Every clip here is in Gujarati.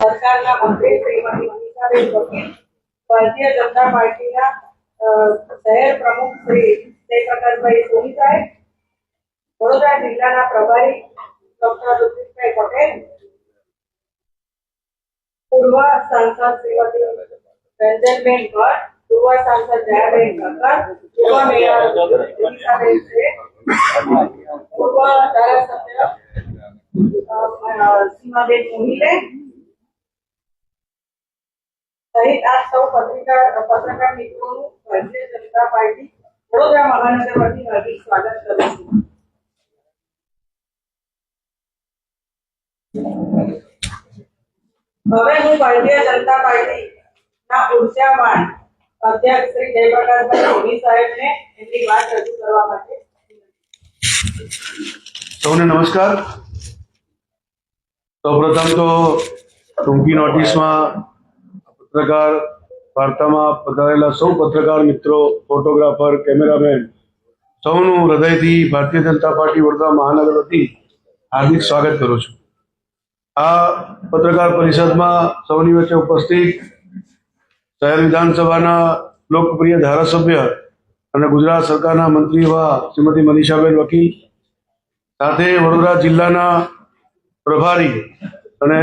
સરકારના મંત્રી શ્રીમતી મનીષાબેન વકીલ, ભારતીય જનતા પાર્ટીના શહેર પ્રમુખ શ્રી જયપ્રકાશભાઈ સોની સાહેબ, વડોદરા જિલ્લાના પ્રભારી ડોક્ટર ઋત્વિકભાઈ પટેલ, પૂર્વ સાંસદ શ્રીમતી રંજનબેન ભટ્ટ, પૂર્વ સાંસદ જયાબેન ઠક્કર, પૂર્વ મેયર મનીષાબેન શેઠ, પૂર્વ ધારાસભ્ય સીમાબેન મોહિલે સહિત આ સૌ પત્રકાર મિત્રોનું ભારતીય જનતા પાર્ટી વડોદરા મહાનગર વતી હાર્દિક સ્વાગત કરું છું. હવે હું ભારતીય જનતા પાર્ટીના ઉર્જાવાન અધ્યક્ષ શ્રી જયપ્રકાશભાઈ સોની સાહેબને એમની વાત રજૂ કરવા માટે. સૌને નમસ્કાર. સૌપ્રથમ તો ટૂંકી નોટિસમાં પત્રકાર વાર્તામાં પધારેલા સૌ પત્રકાર મિત્રો, ફોટોગ્રાફર, કેમેરામેન સૌનું હૃદયથી ભારતીય જનતા પાર્ટી વડોદરા મહાનગર વતી હાર્દિક સ્વાગત કરું છું. આ પત્રકાર પરિષદમાં સૌની વચ્ચે ઉપસ્થિત શહેર વિધાનસભાના લોકપ્રિય ધારાસભ્ય અને ગુજરાત સરકારના મંત્રી એવા શ્રીમતી મનીષાબેન વકીલ, સાથે વડોદરા જિલ્લાના પ્રભારી અને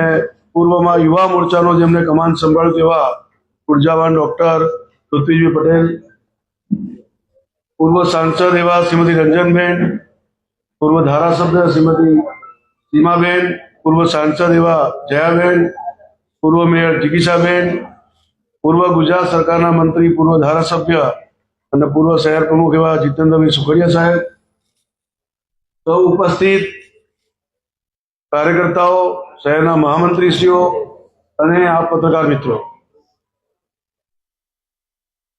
પૂર્વમાં યુવા મોરચાનો જેમને કમાન સંભાળ્યું એવા ઉર્જાવાન ડોક્ટર ઋત્વિકભાઈ પટેલ, પૂર્વ સાંસદ એવા શ્રીમતી રંજનબેન, પૂર્વ ધારાસભ્ય શ્રીમતી સીમાબેન, પૂર્વ સાંસદ એવા જયાબેન, પૂર્વ મેયર જિગીશાબેન, પૂર્વ ગુજરાત સરકારના મંત્રી, પૂર્વ ધારાસભ્ય અને પૂર્વ શહેર પ્રમુખ એવા જીતેન્દ્રભાઈ સુખડિયા સાહેબ, સૌ ઉપસ્થિત કાર્યકર્તાઓ, શહેરના મહામંત્રીશ્રીઓ અને આ પત્રકાર મિત્રો,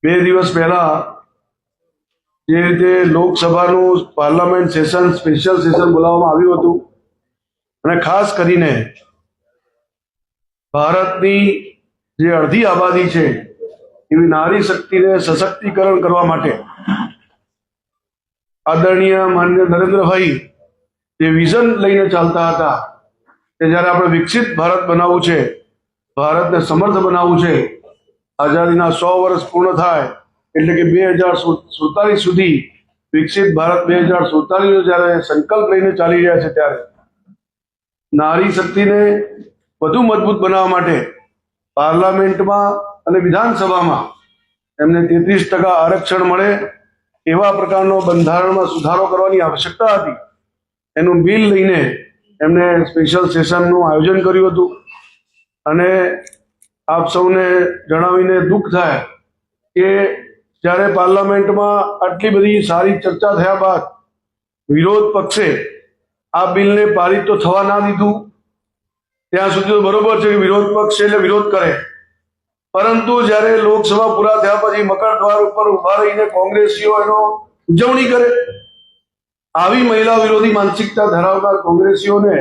2 દિવસ પહેલા જે રીતે લોકસભાનું પાર્લામેન્ટ સેશન, સ્પેશિયલ સેશન બોલાવવામાં આવ્યું હતું અને ખાસ કરીને ભારતની જે અડધી આબાદી છે એવી નારી શક્તિને સશક્તિકરણ કરવા માટે આદરણીય માનનીય નરેન્દ્રભાઈ જે વિઝન લઈને ચાલતા હતા કે જ્યારે આપણે વિકસિત ભારત બનાવવું છે, ભારતને સમર્થ બનાવવું છે, આઝાદીના 100 વર્ષ પૂર્ણ થાય એટલે કે 2047 સુધી વિકસિત ભારત 2047 જ્યારે સંકલ્પ લઈને ચાલી રહ્યા છે, ત્યારે નારી શક્તિને વધુ મજબૂત બનાવવા માટે પાર્લામેન્ટમાં અને વિધાનસભામાં એમને 33% આરક્ષણ મળે એવા પ્રકારનો બંધારણમાં સુધારો કરવાની આવશ્યકતા હતી. એનું બિલ લઈને એમને સ્પેશિયલ સેશનનું આયોજન કર્યું હતું અને આપ સૌને જણાવીને દુઃખ થાય કે જ્યારે પાર્લામેન્ટમાં આટલી બધી સારી ચર્ચા થયા બાદ વિરોધ પક્ષે આ બિલને પારિત તો થવા ના દીધું. ત્યાં સુધી તો બરોબર છે કે વિરોધ પક્ષ એટલે વિરોધ કરે, પરંતુ જ્યારે લોકસભા પૂરા થયા પછી મકર દ્વાર ઉપર ઉભા રહીને કોંગ્રેસીઓ એનો ઉજવણી કરે, આવી મહિલા વિરોધી માનસિકતા ધરાવનાર કોંગ્રેસીઓને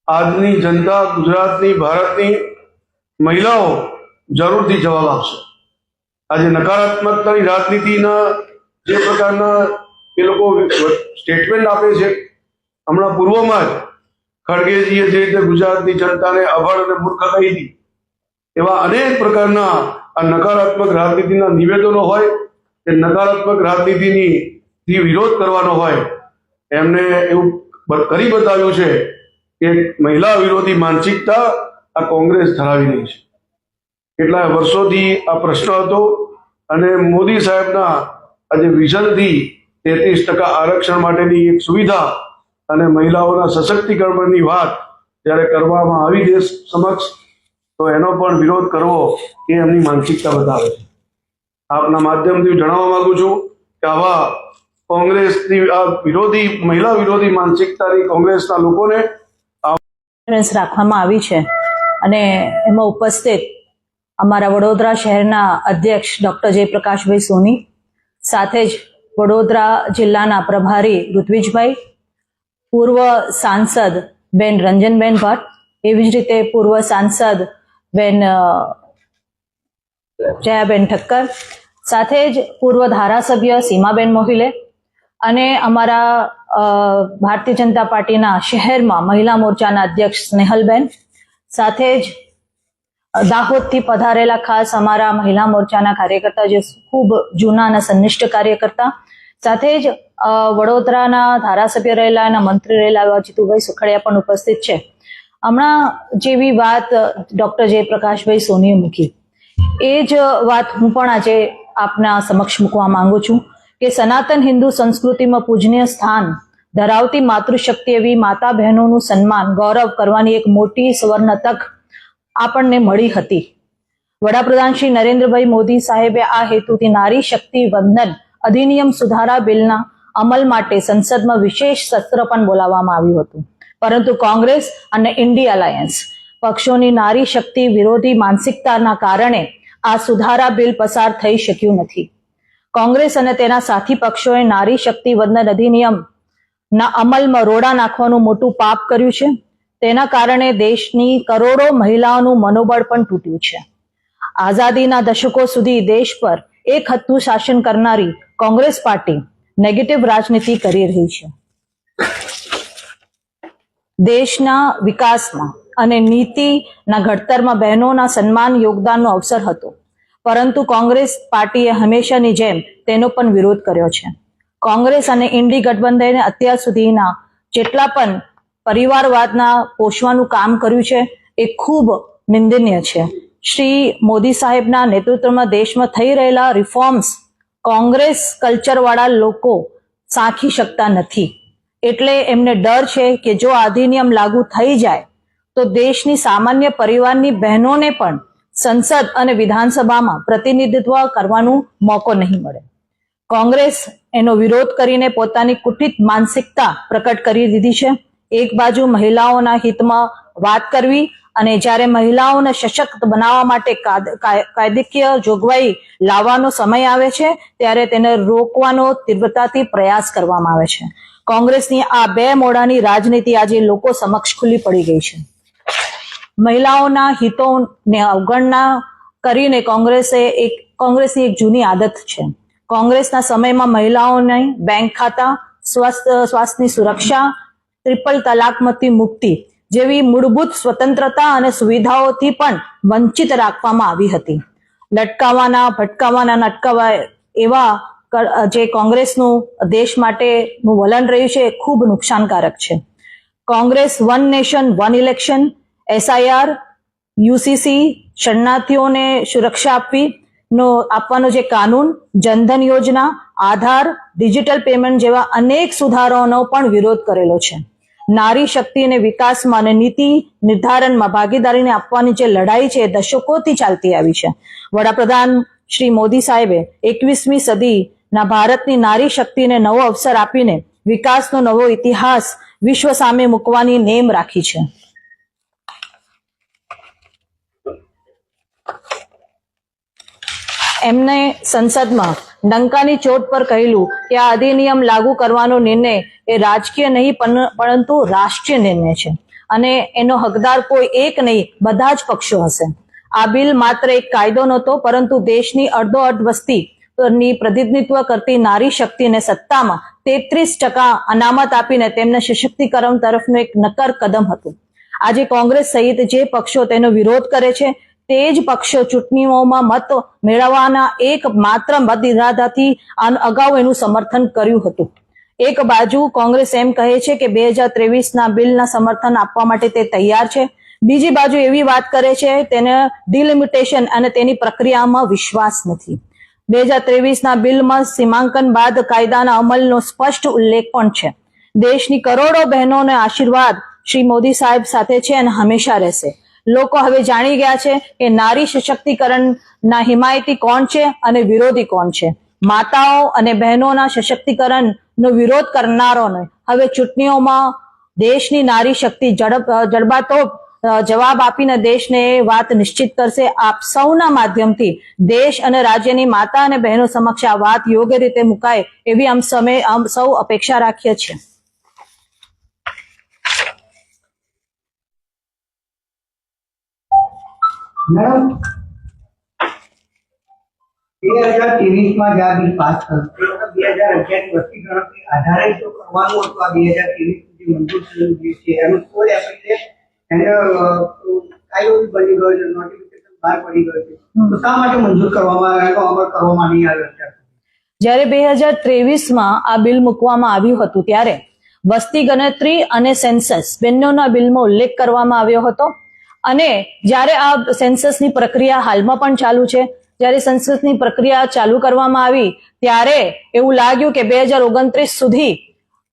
આજની જનતા, ગુજરાતની, ભારતની મહિલાઓ જરૂરથી જવાબ આપશે. આજે નકારાત્મકતાની રાજનીતિના જે પ્રકારના એ લોકો સ્ટેટમેન્ટ આપે છે, હમણાં પૂર્વમાં જ ખડગેજીએ જે રીતે ગુજરાતની જનતાને અભણ અને મૂર્ખ કહી હતી, એવા અનેક પ્રકારના આ નકારાત્મક રાજનીતિના નિવેદનો હોય કે નકારાત્મક રાજનીતિની વિરોધ કરવાનો હોય, એમને એવું કરી બતાવ્યું છે કે મહિલા વિરોધી માનસિકતા આ કોંગ્રેસ ધરાવી રહી છે. કેટલાય વર્ષોથી આ પ્રશ્ન હતો અને મોદી સાહેબના આજે વિઝનથી 33% આરક્ષણ માટેની એક સુવિધા અને મહિલાઓના સશક્તિકરણની વાત જ્યારે કરવામાં આવી દેશ સમક્ષ, તો એનો પણ વિરોધ કરવો એ એમની માનસિકતા બતાવે છે. આપના માધ્યમથી જણાવવા માંગુ છું કે આવા કોંગ્રેસની આ વિરોધી, મહિલા વિરોધી માનસિકતાની કોંગ્રેસના લોકોને રાખવામાં આવી છે અને એમાં ઉપસ્થિત અમારા વડોદરા શહેરના અધ્યક્ષ ડોક્ટર જયપ્રકાશભાઈ સોની, સાથે જ વડોદરા જિલ્લાના પ્રભારી ઋત્વિકભાઈ, પૂર્વ સાંસદ બેન રંજનબેન ભટ્ટ, એવી જ રીતે પૂર્વ સાંસદ બેન જયાબેન ઠક્કર, સાથે જ પૂર્વ ધારાસભ્ય સીમાબેન મોહિલે અને અમારા ભારતીય જનતા પાર્ટીના શહેરમાં મહિલા મોરચાના અધ્યક્ષ સ્નેહલબેન સાથે જ દાહોદથી પધારેલા ખાસ અમારા મહિલા મોરચાના કાર્યકર્તા જે ખૂબ જૂના અને સંનિષ્ઠ કાર્યકર્તા, સાથે જ વડોદરાના ધારાસભ્ય રહેલા અને મંત્રી રહેલા એવા જીતુભાઈ સુખડિયા પણ ઉપસ્થિત છે. હમણાં જેવી વાત ડોક્ટર જયપ્રકાશભાઈ સોનીએ મૂકી એ જ વાત હું પણ આજે આપના સમક્ષ મૂકવા માંગુ છું કે સનાતન હિન્દુ સંસ્કૃતિમાં પૂજનીય સ્થાન ધરાવતી માતૃશક્તિ એવી માતા બહેનોનું સન્માન ગૌરવ કરવાની એક મોટી સુવર્ણ તક આપણને મળી હતી. વડાપ્રધાન શ્રી નરેન્દ્રભાઈ મોદી સાહેબે આ હેતુથી નારી શક્તિ વંદન અધિનિયમ સુધારા બિલના અમલ માટે સંસદમાં વિશેષ સત્ર પણ બોલાવવામાં આવ્યું હતું, પરંતુ કોંગ્રેસ અને ઇન્ડી અલાયન્સ પક્ષોની નારી શક્તિ વિરોધી માનસિકતાના કારણે આ સુધારા બિલ પસાર થઈ શક્યું નથી. કોંગ્રેસ અને તેના સાથી પક્ષોએ નારી શક્તિ વંદન અધિનિયમના અમલમાં રોડા નાખવાનું મોટું પાપ કર્યું છે. તેના કારણે દેશની કરોડો મહિલાઓનું મનોબળ પણ તૂટ્યું છે. આઝાદીના દશકો સુધી દેશ પર એક હત્તું શાસન કરનારી કોંગ્રેસ પાર્ટી નેગેટિવ રાજનીતિ કરી રહી છે. દેશના વિકાસમાં અને નીતિના ઘડતરમાં બહેનોના સન્માન યોગદાનનો અવસર હતો, પરંતુ કોંગ્રેસ પાર્ટીએ હંમેશાની જેમ તેનો પણ વિરોધ કર્યો છે. કોંગ્રેસ અને ઇન્ડી ગઠબંધને અત્યાર સુધીના જેટલા પણ પરિવારવાદના પોષવાનું કામ કર્યું છે એ ખૂબ નિંદનીય છે. શ્રી મોદી સાહેબના નેતૃત્વમાં દેશમાં થઈ રહેલા રિફોર્મ્સ કોંગ્રેસ કલ્ચરવાળા લોકો સાંખી શકતા નથી. એટલે એમને ડર છે કે જો આ અધિનિયમ લાગુ થઈ જાય તો દેશની સામાન્ય પરિવારની બહેનોને પણ સંસદ અને વિધાનસભામાં પ્રતિનિધિત્વ કરવાનો મોકો નહીં મળે. કોંગ્રેસ એનો વિરોધ કરીને પોતાની કુટિત માનસિકતા પ્રકટ કરી દીધી છે. એક બાજુ મહિલાઓના હિતમાં વાત કરવી અને જ્યારે મહિલાઓને સશક્ત બનાવવા માટે કાયદાકીય જોગવાઈ લાવવાનો સમય આવે છે ત્યારે તેને રોકવાનો તીવ્રતાથી પ્રયાસ કરવામાં આવે છે. કોંગ્રેસની આ બે મોઢાની રાજનીતિ આજે લોકો સમક્ષ ખુલ્લી પડી ગઈ છે. મહિલાઓના હિતોને અવગણના કરીને કોંગ્રેસની એક જૂની આદત છે. કોંગ્રેસના સમયમાં મહિલાઓને બેંક ખાતા, સ્વાસ્થ્યની સુરક્ષા, ટ્રિપલ તલાકમાંથી મુક્તિ જેવી મૂળભૂત સ્વતંત્રતા અને સુવિધાઓથી પણ વંચિત રાખવામાં આવી હતી. લટકાવવાના, ભટકાવવાના, નટકાવવા એવા જે કોંગ્રેસનું દેશ માટેનું વલણ રહ્યું છે એ ખૂબ નુકસાનકારક છે. Congress one nation one election, SIR, UCC, શરણાર્થીઓને સુરક્ષા આપવાનો જે કાનૂન, જનધન યોજના, આધાર, ડિજિટલ પેમેન્ટ જેવા અનેક સુધારાઓનો પણ વિરોધ કરેલો છે. નારી શક્તિ અને વિકાસમાં અને નીતિ નિર્ધારણમાં ભાગીદારીને આપવાની જે લડાઈ છે એ દશકોથી ચાલતી આવી છે. વડાપ્રધાન શ્રી મોદી સાહેબે 21મી સદીના ભારતની નારી શક્તિને નવો અવસર આપીને વિકાસનો નવો ઇતિહાસ વિશ્વ સામે મૂકવાની નેમ રાખી છે. એમને સંસદમાં ડંકાની ચોટ પર કહેલું કે આ અધિનિયમ લાગુ કરવાનો નિર્ણય એ રાજકીય નહીં પરંતુ રાષ્ટ્રીય નિર્ણય છે અને એનો હકદાર કોઈ એક નહીં, બધા જ પક્ષો હશે. આ બિલ માત્ર એક કાયદો નહોતો, પરંતુ દેશની અડધોઅડધ વસ્તીની પ્રતિનિધિત્વ કરતી નારી શક્તિને સત્તામાં 33% અનામત આપીને તેમને સશક્તિકરણ તરફનું એક નક્કર કદમ હતું. આજે કોંગ્રેસ સહિત જે પક્ષો તેનો વિરોધ કરે છે તે જ પક્ષો ચૂંટણીઓમાં મત મેળવવાના એક માત્ર મત ઇરાદાથી અગાઉ એનું સમર્થન કર્યું હતું. એક બાજુ કોંગ્રેસ એમ કહે છે કે 2023ના બિલના સમર્થન આપવા માટે તે તૈયાર છે, બીજી બાજુ એવી વાત કરે છે તેને ડિલિમિટેશન અને તેની પ્રક્રિયામાં વિશ્વાસ નથી. 2023ના બિલમાં સીમાંકન બાદ કાયદાના અમલનો સ્પષ્ટ ઉલ્લેખ પણ છે. દેશની કરોડો બહેનોને આશીર્વાદ શ્રી મોદી સાહેબ સાથે છે અને હંમેશા રહેશે. લોકો હવે જાણી ગયા છે કે નારી સશક્તિકરણના હિમાયતી કોણ છે અને વિરોધી કોણ છે. માતાઓ અને બહેનોના સશક્તિકરણનો વિરોધ કરનારોને હવે ચૂંટણીઓમાં દેશની નારી શક્તિ જડબાતોડ જવાબ આપીને દેશને વાત નિશ્ચિત કરશે. આપ સૌના માધ્યમથી દેશ અને રાજ્યની માતા અને બહેનો સમક્ષ આ વાત યોગ્ય રીતે મુકાય એવી આમ સૌ અપેક્ષા રાખીએ છીએ. મેડમ 2023માં જે આ બિલ પાસ થયું 2011ની વસ્તી ગણતરી આધારે જો કરવાનું હતું, આ 2023 જે મંજૂર થયેલું બિલ છે એનું કોઈ એપ્લિકેશન એને કાયદો બી બની ગયો છે, નોટિફિકેશન બહાર પડી ગયો છે, તો શા માટે મંજૂર કરવામાં આવ્યો અમલ કરવામાં નહીં આવ્યો અત્યાર સુધી? જ્યારે 2023માં આ બિલ મૂકવામાં આવ્યું હતું ત્યારે વસ્તી ગણતરી અને સેન્સસ બંનેના બિલમાં ઉલ્લેખ કરવામાં આવ્યો હતો. અને જ્યારે આ સેન્સસની પ્રક્રિયા હાલમાં પણ ચાલુ છે, જ્યારે સેન્સસની પ્રક્રિયા ચાલુ કરવામાં આવી ત્યારે એવું લાગ્યું કે 2029 સુધી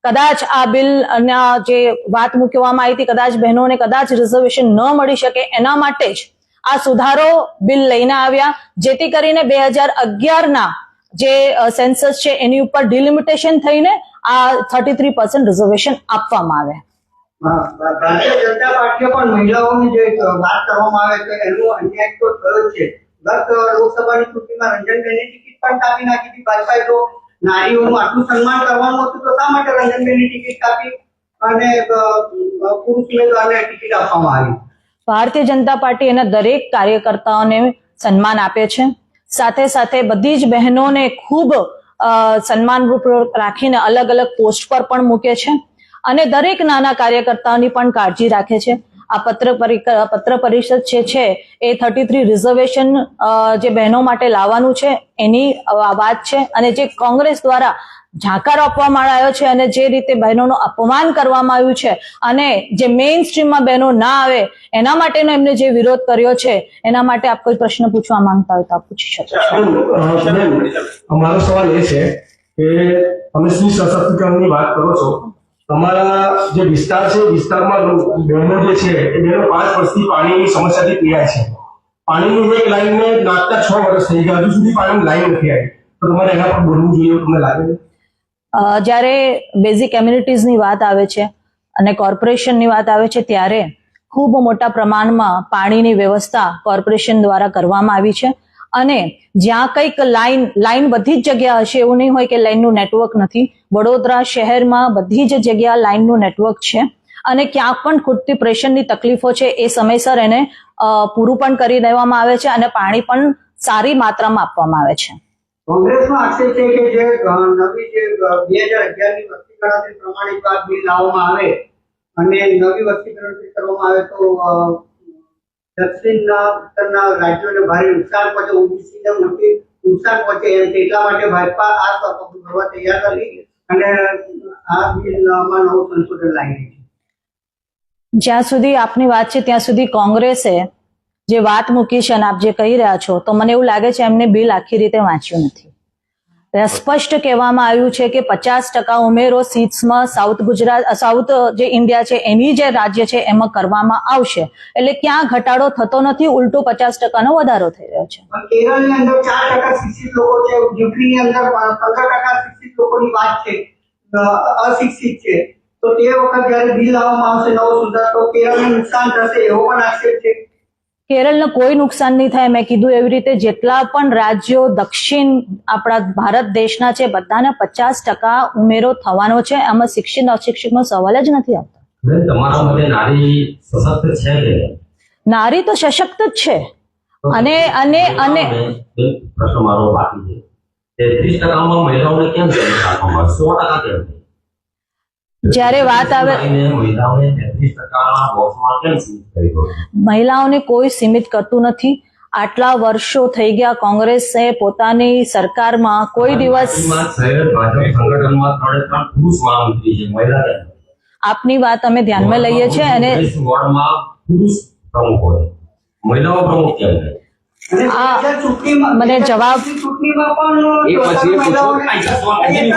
કદાચ આ બિલના જે વાત મૂકવામાં આવી હતી, કદાચ બહેનોને કદાચ રિઝર્વેશન ન મળી શકે, એના માટે જ આ સુધારો બિલ લઈને આવ્યા, જેથી કરીને 2011ના જે સેન્સસ છે એની ઉપર ડિલિમિટેશન થઈને આ 33% રિઝર્વેશન આપવામાં આવે. ભારતીય જનતા પાર્ટીએ પણ મહિલાઓની જે વાત કરવામાં આવે તો એનો અન્યાય તો થયો જ છે. ગત લોકસભાની ચૂંટણીમાં રંજનબેનની ટિકિટ પણ કાપી નાખી હતી ભાજપાએ. તો નારીઓનું આટલું સન્માન કરવાનું હતું તો શા માટે રંજનબેનની ટિકિટ કાપી અને પુરુષ ઉમેદવારને ટિકિટ આપવામાં આવી? ભારતીય જનતા પાર્ટી એના દરેક કાર્યકર્તાઓને સન્માન આપે છે, સાથે સાથે બધી જ બહેનોને ખૂબ સન્માનરૂપ રાખીને અલગ અલગ પોસ્ટ પર પણ મૂકે છે અને દરેક નાના કાર્યકર્તાઓની પણ કાળજી રાખે છે. આ પત્ર પરિષદ છે એ 33 રિઝર્વેશન જે બહેનો માટે લાવવાનું છે એની વાત છે. અને જે કોંગ્રેસ દ્વારા ઝાંકાર આપવામાં આવ્યો છે અને જે રીતે બહેનોનું અપમાન કરવામાં આવ્યું છે અને જે મેઇન સ્ટ્રીમમાં બહેનો ના આવે એના માટેનો એમને જે વિરોધ કર્યો છે, એના માટે આપ કોઈ પ્રશ્ન પૂછવા માંગતા હોય તો આપ પૂછી શકો છો. અમારો સવાલ એ છે કે તમે સ્ત્રી સશક્તિકરણની વાત કરો છો, તમારા જે વિસ્તાર છે વિસ્તારમાં બહેનો જે છે એ બહેનો 5 વર્ષથી પાણીની સમસ્યાથી પીડાય છે. પાણીની એક લાઈનને નાખતા 6 વર્ષ થઈ ગયા, હજુ સુધી પાણીની લાઈન નથી આવી, તો તમારે એના પર બોલવું જોઈએ તમને લાગે છે? જ્યારે બેઝિક એમ્યુનિટીઝની વાત આવે છે અને કોર્પોરેશનની વાત આવે છે ત્યારે ખૂબ મોટા પ્રમાણમાં પાણીની વ્યવસ્થા કોર્પોરેશન દ્વારા કરવામાં આવી છે. અને જ્યાં કંઈક લાઈન બધી જ જગ્યા હશે એવું નહીં હોય કે લાઈનનું નેટવર્ક નથી. વડોદરા શહેરમાં બધી જ જગ્યા લાઈનનું નેટવર્ક છે અને ક્યાંક પણ ખૂટતી પ્રેશરની તકલીફો છે એ સમયસર એને પૂરું પણ કરી દેવામાં આવે છે અને પાણી પણ સારી માત્રામાં આપવામાં આવે છે. કોંગ્રેસનો આક્ષેપ છે કે જે નવી જે 2011ની વસ્તી ગણતરી પ્રમાણે જો આ બિલ લાવવામાં આવે અને નવી વસ્તી ગણતરી કરવામાં આવે તો દક્ષિણના ઉત્તરના રાજ્યોને ભારે નુકસાન પહોંચે, ઓબીસીને મોટી નુકસાન પહોંચે, એટલા માટે ભાજપા આ પગલું ભરવા તૈયાર નથી અને આ બિલમાં નવું સંશોધન લાવી રહી છે. જ્યાં સુધી આપની વાત છે ત્યાં સુધી કોંગ્રેસે જે વાત મૂકી છે અને આપ જે કહી રહ્યા છો તો મને એવું લાગે છે એમને બિલ આખી રીતે વાંચ્યું નથી. સ્પષ્ટ કહેવામાં આવ્યું છે કે 50% ઉમેરો સીટ્સમાં સાઉથ જે ઇન્ડિયા છે એની જે રાજ્ય છે એમાં કરવામાં આવશે, એટલે ક્યાં ઘટાડો થતો નથી, ઉલટું 50%નો વધારો થઈ રહ્યો છે. કેરળની અંદર 4% શિક્ષિત લોકો છે, યુપીની અંદર 15% શિક્ષિત લોકોની વાત છે, અશિક્ષિત છે. તો તે વખત જયારે બિલ લાવવામાં આવશે નવો સુધાર તો કેરળને નુકસાન થશે એવો પણ આક્ષેપ છે. કેરળને કોઈ નુકસાન નહીં થાય. મેં કીધું એવી રીતે જેટલા પણ રાજ્યો દક્ષિણ આપણા ભારત દેશના છે બધાને 50% ઉમેરો થવાનો છે. આમાં શિક્ષિત અશિક્ષિતનો સવાલ જ નથી આવતો. તમારા મતે નારી સશક્ત છે કે? નારી તો સશક્ત જ છે. અને અને અને પ્રશ્ન મારો બાકી છે, 33%માં મહિલાઓને કેમ આપવામાં આવે? 100% કેમ? જ્યારે વાત આવે મહિલાઓને 33%ના બોક્સમાં કેમ સીમિત કરી દો? મહિલાઓને કોઈ સીમિત કરતું નથી. આટલા વર્ષો થઈ ગયા કોંગ્રેસે પોતાની સરકારમાં કોઈ દિવસ શહેર ભાજપ સંગઠનમાં 3 પુરુષ મહામંત્રી છે, મહિલા આપની વાત અમે ધ્યાનમાં લઈએ છીએ અને વોર્ડમાં પુરુષ પ્રમુખો છે, મહિલાઓ પ્રમુખ કેમ છે? મને જવાબ ચૂંટણીમાં પણ એ પછી લોકસભાની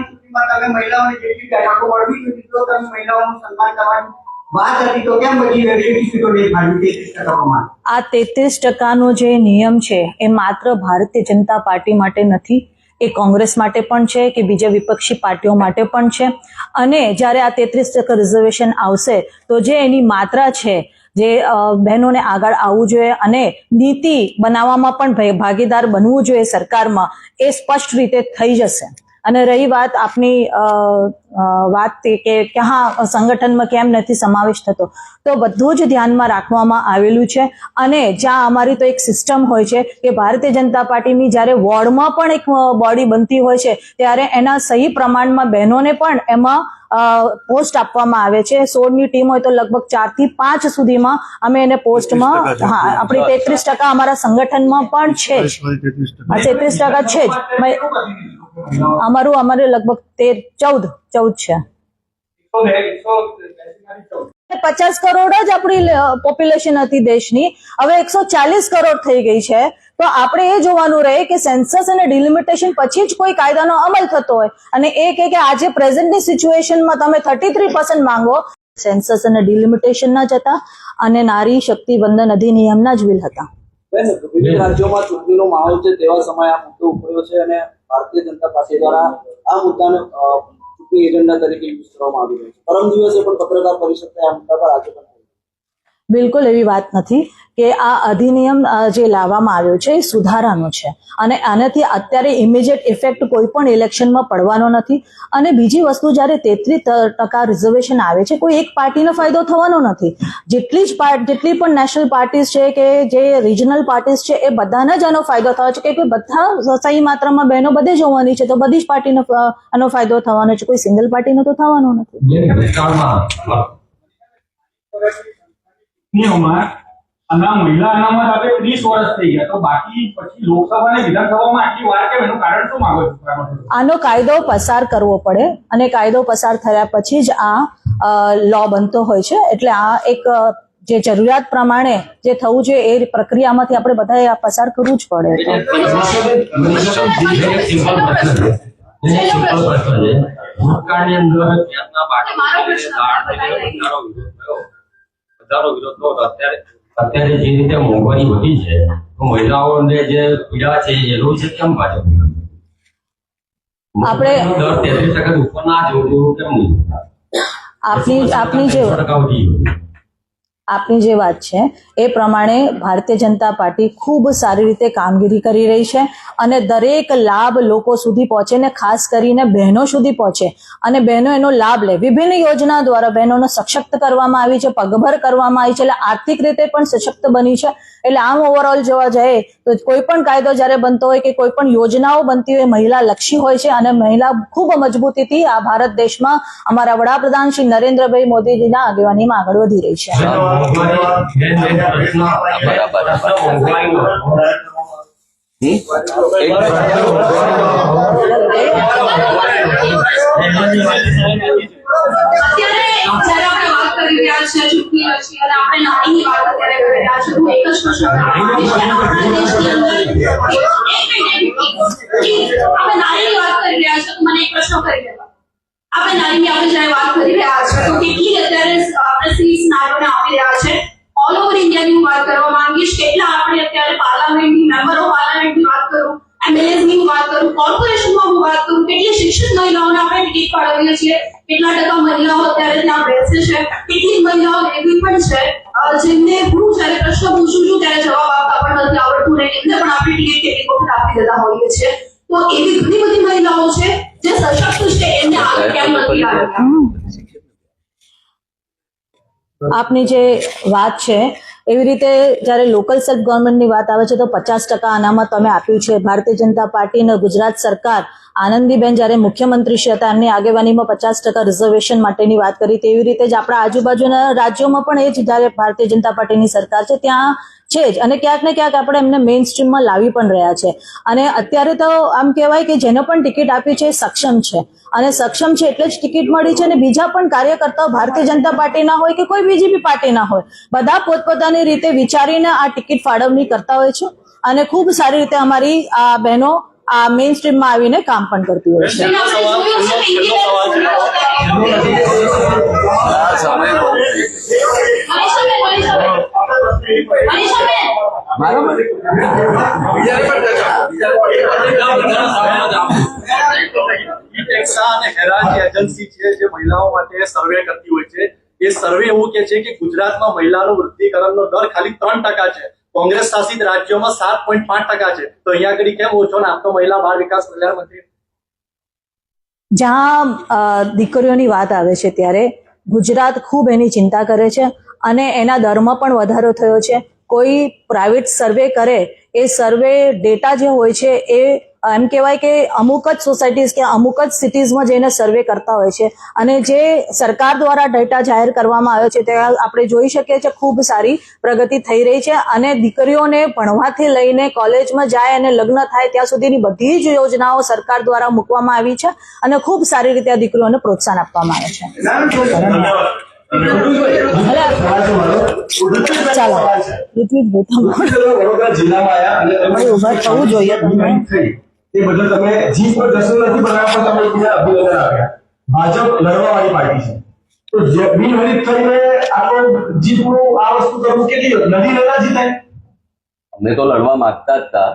ચૂંટણીમાં તમે મહિલાઓને જેટલી બેઠકો મળવી જોઈએ તો તમે મહિલાઓનું સન્માન કરવાની વાત હતી તો કેમ બધી સીટો દેખાડી 33%? આ 33%નો જે નિયમ છે એ માત્ર ભારતીય જનતા પાર્ટી માટે નથી, એ કોંગ્રેસ માટે પણ છે કે બીજા વિપક્ષી પાર્ટીઓ માટે પણ છે. અને જ્યારે આ 33% રિઝર્વેશન આવશે તો જે એની માત્રા છે, જે બહેનોને આગળ આવવું જોઈએ અને નીતિ બનાવવામાં પણ ભાગીદાર બનવું જોઈએ સરકારમાં, એ સ્પષ્ટ રીતે થઈ જશે. અને રહી વાત આપની વાત કે ક્યાં સંગઠનમાં કેમ નથી સમાવેશ થતો, તો બધું જ ધ્યાનમાં રાખવામાં આવેલું છે. અને જ્યાં અમારી તો એક સિસ્ટમ હોય છે કે ભારતીય જનતા પાર્ટીની જ્યારે વોર્ડમાં પણ એક બોડી બનતી હોય છે ત્યારે એના સહી પ્રમાણમાં બહેનોને પણ એમાં પોસ્ટ આપવામાં આવે છે. 16ની ટીમ હોય તો લગભગ 4 થી 5 સુધીમાં અમે એને પોસ્ટમાં, હા, આપણી 33% અમારા સંગઠનમાં પણ છે જ. 33% છે જ. અમારે લગભગ 14 છે. 50 કરોડ જ આપણી પોપ્યુલેશન હતી દેશની, હવે 140 કરોડ થઈ ગઈ છે. તો આપણે એ જોવાનું રહે કે સેન્સસ અને ડિલિમિટેશન પછી જ કોઈ કાયદાનો અમલ થતો હોય અને એ કે આજે પ્રેઝન્ટની સિચ્યુએશનમાં તમે 33% માંગો. સેન્સસ અને ડિલિમિટેશન ના જ હતા અને નારી શક્તિ વંદન અધિનિયમના જ બિલ હતા. વિવિધ રાજ્યોમાં ચૂંટણીનો માહોલ છે તેવા સમયે આ મુદ્દો ઉભર્યો છે અને ભારતીય જનતા પાર્ટી દ્વારા આ મુદ્દાને ચૂંટણી એજન્ડા તરીકે યુઝ કરવામાં આવી રહ્યો છે. પરમ દિવસે પણ પત્રકાર પરિષદે આ મુદ્દા પર આજે પણ બિલકુલ એવી વાત નથી કે આ અધિનિયમ જે લાવવામાં આવ્યો છે એ સુધારાનો છે અને આનાથી અત્યારે ઇમિડિયેટ ઇફેક્ટ કોઈ પણ ઇલેક્શનમાં પડવાનો નથી. અને બીજી વસ્તુ, જ્યારે 33% રિઝર્વેશન આવે છે કોઈ એક પાર્ટીનો ફાયદો થવાનો નથી. જેટલી પણ નેશનલ પાર્ટીઝ છે કે જે રિજનલ પાર્ટીઝ છે એ બધાને જ આનો ફાયદો થવાનો છે કે બધા સહી માત્રામાં બહેનો બધે જ હોવાની છે, તો બધી જ પાર્ટીનો આનો ફાયદો થવાનો છે, કોઈ સિંગલ પાર્ટીનો તો થવાનો નથી. મહિલા અનામત આપે 30 વર્ષ થઈ ગયા, તો બાકી પછી લોકસભા અને વિધાનસભામાં આટલી વાર કેમ? એનું કારણ શું માંગો છો? આનો કાયદો પસાર કરવો પડે અને કાયદો પસાર થયા પછી જ આ લો બનતો હોય છે. એટલે આ એક જે જરૂરિયાત પ્રમાણે જે થવું જોઈએ એ પ્રક્રિયામાંથી આપણે બધાએ આ પસાર કરવું જ પડે. ભૂતકાળની અંદર વધારો વિરોધ થયો હતો. અત્યારે જે રીતે મોંઘવારી વધી છે તો મહિલાઓને જે પીડા છે એ રોજ કેમ ભાજપ આપણે 33% ઉપર ના જેવું કેમ નહીં? આપની જે વાત છે એ પ્રમાણે ભારતીય જનતા પાર્ટી ખૂબ સારી રીતે કામગીરી કરી રહી છે અને દરેક લાભ લોકો સુધી પહોંચે ને ખાસ કરીને બહેનો સુધી પહોંચે અને બહેનો એનો લાભ લે. વિભિન્ન યોજના દ્વારા બહેનોને સશક્ત કરવામાં આવી છે, પગભર કરવામાં આવી છે, એટલે આર્થિક રીતે પણ સશક્ત બની છે. એટલે આમ ઓવરઓલ જોવા જાય તો કોઈ પણ કાયદો જ્યારે બનતો હોય કે કોઈ પણ યોજનાઓ બનતી હોય મહિલા લક્ષી હોય છે અને મહિલા ખૂબ મજબૂતીથી આ ભારત દેશમાં અમારા વડાપ્રધાન શ્રી નરેન્દ્રભાઈ મોદીજીના આગેવાનીમાં આગળ વધી રહી છે. ઓલ ઓવર ઇન્ડિયાની વાત કરવા માંગીશ. કેટલા આપણે અત્યારે પાર્લામેન્ટની મેમ્બર ઓફ પાર્લામેન્ટની વાત કરું, MLAs ની વાત કરું, કોર્પોરેશનમાં હું વાત કરું, કેટલી શિક્ષિત મહિલાઓને આપણે ટિકિટ ફાળવીએ છીએ, કેટલા ટકા મહિલાઓ અત્યારે ત્યાં બેસે છે, કેટલી મહિલાઓ એવી પણ છે જેમને હું જ્યારે પ્રશ્ન પૂછું છું ત્યારે જવાબ આપતા પણ નથી આવડતું ને એમને પણ આપણે ટિકિટ કેટલીક વખત આપી દેતા હોઈએ છીએ. તો એવી ઘણી બધી મહિલાઓ છે જે સશક્ત છે, એમને આગળ કેમ નથી આવ્યા? આપની જે વાત છે એવી રીતે જ્યારે લોકલ સેલ્ફ ગવર્મેન્ટની વાત આવે છે તો 50% અનામત અમે આપ્યું છે. ભારતીય જનતા પાર્ટીને ગુજરાત સરકાર આનંદીબેન જ્યારે મુખ્યમંત્રી હતા એમની આગેવાનીમાં 50% રિઝર્વેશન માટેની વાત કરી. તેવી રીતે જ આપણા આજુબાજુના રાજ્યોમાં પણ એ જ જ્યારે ભારતીય જનતા પાર્ટીની સરકાર છે ત્યાં છે જ અને ક્યાંક ને ક્યાંક આપણે એમને મેઇન સ્ટ્રીમમાં લાવી પણ રહ્યા છે. અને અત્યારે તો આમ કહેવાય કે જેને પણ ટિકિટ આપી છે એ સક્ષમ છે અને સક્ષમ છે એટલે જ ટિકિટ મળી છે. અને બીજા પણ કાર્યકર્તાઓ ભારતીય જનતા પાર્ટીના હોય કે કોઈ બીજી બી પાર્ટીના હોય બધા પોતપોતાની રીતે વિચારીને આ ટિકિટ ફાળવણી કરતા હોય છે અને ખૂબ સારી રીતે અમારી આ બહેનો આ મેઇન સ્ટ્રીમમાં આવીને કામ પણ કરતી હોય છે. એજન્સી છે જે મહિલાઓ માટે સર્વે કરતી હોય છે. એ સર્વે એવું કે છે કે ગુજરાતમાં મહિલાનો વૃદ્ધિકરણનો દર ખાલી 3% છે. કોંગ્રેસ શાસિત રાજ્યોમાં 7.5% છે. તો અહીંયા આગળ કેમ ઓછો ને આપ તો મહિલા બાળ વિકાસ કલ્યાણ મંત્રી જ્યાં દીકરીઓની વાત આવે છે ત્યારે ગુજરાત ખૂબ એની ચિંતા કરે છે અને એના દરમાં પણ વધારો થયો છે. કોઈ પ્રાઇવેટ સર્વે કરે એ સર્વે ડેટા જે હોય છે એ એમ કહેવાય કે અમુક જ સોસાયટીઝ કે અમુક જ સિટીઝમાં જઈને સર્વે કરતા હોય છે અને જે સરકાર દ્વારા ડેટા જાહેર કરવામાં આવ્યો છે ત્યાં આપણે જોઈ શકીએ છીએ ખૂબ સારી પ્રગતિ થઈ રહી છે અને દીકરીઓને ભણવાથી લઈને કોલેજમાં જાય અને લગ્ન થાય ત્યાં સુધીની બધી જ યોજનાઓ સરકાર દ્વારા મૂકવામાં આવી છે અને ખૂબ સારી રીતે આ દીકરીઓને પ્રોત્સાહન આપવામાં આવે છે. ચાલો વડોદરા જિલ્લામાં આવ્યા અને તમે ઉભા થવું જોઈએ તમને. એ બદલ તમે જીત પર જશ્ન નથી બનાવવા પણ તમે એકબીજા અભિનંદન આપ્યા. ભાજપ લડવાવાળી પાર્ટી છે તો બિનહરીફ થઈને આપણે જીતનું આ વસ્તુ કરવું કેટલી લડી નતા જીતાય. અમે તો લડવા માંગતા જ હતા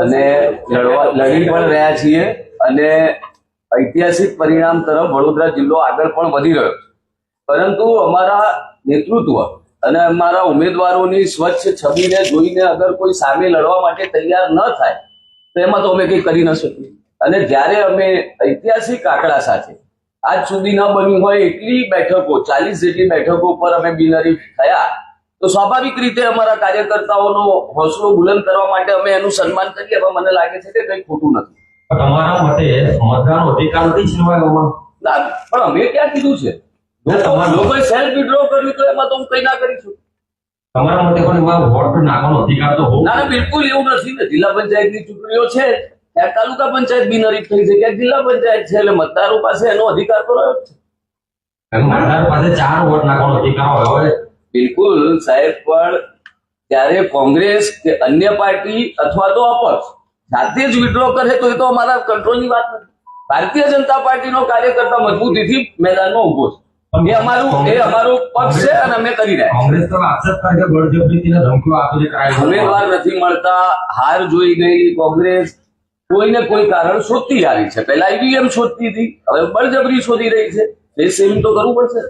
અને લડી પણ રહ્યા છીએ અને ઐતિહાસિક પરિણામ તરફ વડોદરા જિલ્લો આગળ પણ વધી રહ્યો છે. પરંતુ અમારા નેતૃત્વ અને અમારા ઉમેદવારોની સ્વચ્છ છબીને જોઈને અગર કોઈ સામે લડવા માટે તૈયાર ન થાય તો એમાં તો અમે કંઈ કરી ન શકીએ. અને જ્યારે અમે ઐતિહાસિક આંકડા સાથે આજ સુધી ન બની હોય એટલી બેઠકો 40 જેટલી બેઠકો પર અમે બિનહરીફ થયા તો સ્વાભાવિક રીતે અમારા કાર્યકર્તાઓનો હોંસલો બુલંદ કરવા માટે અમે એનું સન્માન કરીએ. હવે મને લાગે છે કે કંઈ ખોટું નથી. તમારા મતે મતદાનનો અધિકાર નથી છીનવાયો? ના, પણ અમે ક્યાં કીધું છે? લોકોએ સેલ્ફ વિડ્રો કર્યું તો એમાં તો હું કઈ ના કરી છું. તમારા મતે પણ એમાં વોટ નાખવાનો અધિકાર તો હોવો? ના, બિલકુલ એવું નથી ને. જિલ્લા પંચાયતની ચૂંટણીઓ છે, ક્યાંક તાલુકા પંચાયત બિનહરીફ થઈ છે, ક્યાંક જિલ્લા પંચાયત છે, એટલે મતદારો પાસે એનો અધિકાર તો રહ્યો જ છે. મતદાર પાસે 4 વોટ નાખવાનો અધિકાર હોય. બિલકુલ સાહેબ, પણ ત્યારે કોંગ્રેસ કે અન્ય પાર્ટી અથવા તો અપક્ષ જાતે જ વિડ્રો કરે તો એ તો અમારા કંટ્રોલની વાત નથી. ભારતીય જનતા પાર્ટીનો કાર્યકર્તા મજબૂતીથી મેદાનમાં ઉભો છે. એ અમારું પક્ષ છે અને અમે કરી રહ્યા. કોંગ્રેસ તો આક્ષેપ કરે કે બળજબરીથી ધમકીઓ આપીને કરાય. ઉમેદવાર નથી મળતા, હાર જોઈ ગઈ કોંગ્રેસ, કોઈને કોઈ કારણ શોધતી આવી છે. પહેલા ઈવીએમ શોધતી હતી, હવે બળજબરી શોધી રહી છે. એ સેમ તો કરવું પડશે.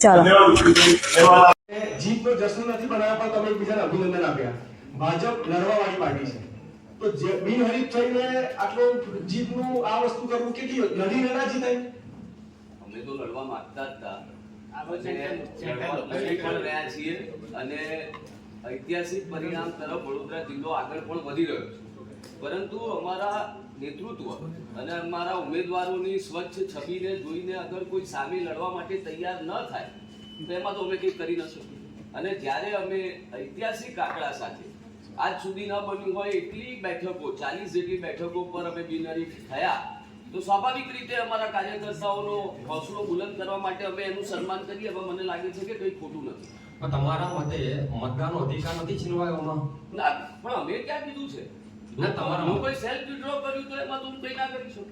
ચાલો જીતનો જશ્ન નથી બનાવવા પણ તમે એકબીજાને અભિનંદન આપ્યા. ભાજપ લડવાવાળી પાર્ટી છે તો બિનહરીફ થઈને આટલું જીતનું આ વસ્તુ કરવું કેટલી લડી નતા જીતાય. અમે તો લડવા માંગતા જ હતા લડી પણ રહ્યા છીએ અને ઐતિહાસિક પરિણામ તરફ વડોદરા જિલ્લો આગળ પણ વધી રહ્યો છે. પરંતુ અમારા નેતૃત્વ અને અમારા ઉમેદવારોની સ્વચ્છ છબીને જોઈને અગર કોઈ સામે લડવા માટે તૈયાર ન થાય તો એમાં તો અમે કંઈ કરી ન શકીએ. અને જ્યારે અમે ઐતિહાસિક આંકડા સાથે આજ સુધી ન બન્યું હોય એટલી બેઠકો 40 જેટલી બેઠકો પર અમે બિનહરીફ થયા તો સ્વાભાવિક રીતે અમારા કાર્યકર્તાઓનો હોંસલો બુલંદ કરવા માટે અમે એનું સન્માન કરીએ. હવે મને લાગે છે કે કંઈ ખોટું નથી. પણ તમારા મતે મતદાનનો અધિકાર નથી છીનવાયો? ના, પણ અમે ક્યાં કીધું છે? લોકોએ સેલ્ફ વિડ્રો કર્યું તો એમાં તો હું કંઈ ના કરી શકું.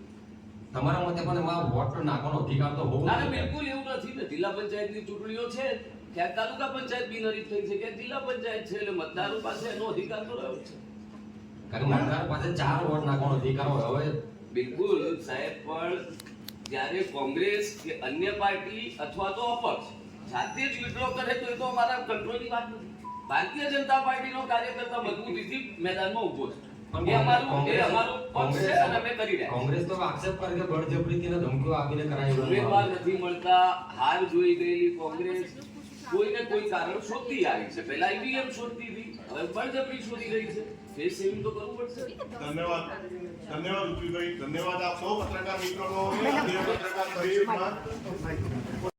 તમારા મતે પણ એમાં વોટ નાખવાનો અધિકાર તો હોવો? ના, બિલકુલ એવું નથી ને. જિલ્લા પંચાયતની ચૂંટણીઓ છે, ક્યાંક તાલુકા પંચાયત બિનહરીફ થઈ છે, ક્યાંક જિલ્લા પંચાયત છે, એટલે મતદારો પાસે એનો અધિકાર તો રહ્યો છે. કારણ કે મતદાર પાસે 4 વોટ નાખવાનો અધિકાર હોય. હવે બિલકુલ સાહેબ, પણ જ્યારે કોંગ્રેસ કે અન્ય પાર્ટી અથવા તો અપક્ષ જાતે જ વિડ્રો કરે તો એ તો અમારા કંટ્રોલની વાત નથી. ભારતીય જનતા પાર્ટીનો કાર્યકર્તા મજબૂતીથી મેદાનમાં ઉભો છે. એ અમારું પક્ષ છે અને અમે કરી રહ્યા. કોંગ્રેસ તો આક્ષેપ કરે કે બળજબરીથી ધમકીઓ આપીને કરાય. ઉમેદવાર નથી મળતા, હાર જોઈ ગયેલી કોંગ્રેસ કોઈને કોઈ કારણ શોધતી આવી છે. પહેલા ઈવીએમ શોધતી હતી, હવે બળજબરી શોધી રહી છે. એ સેમ તો કરવું પડશે. ધન્યવાદ ઉજવીભાઈ, ધન્યવાદ આપ સૌ પત્રકાર મિત્રોનો.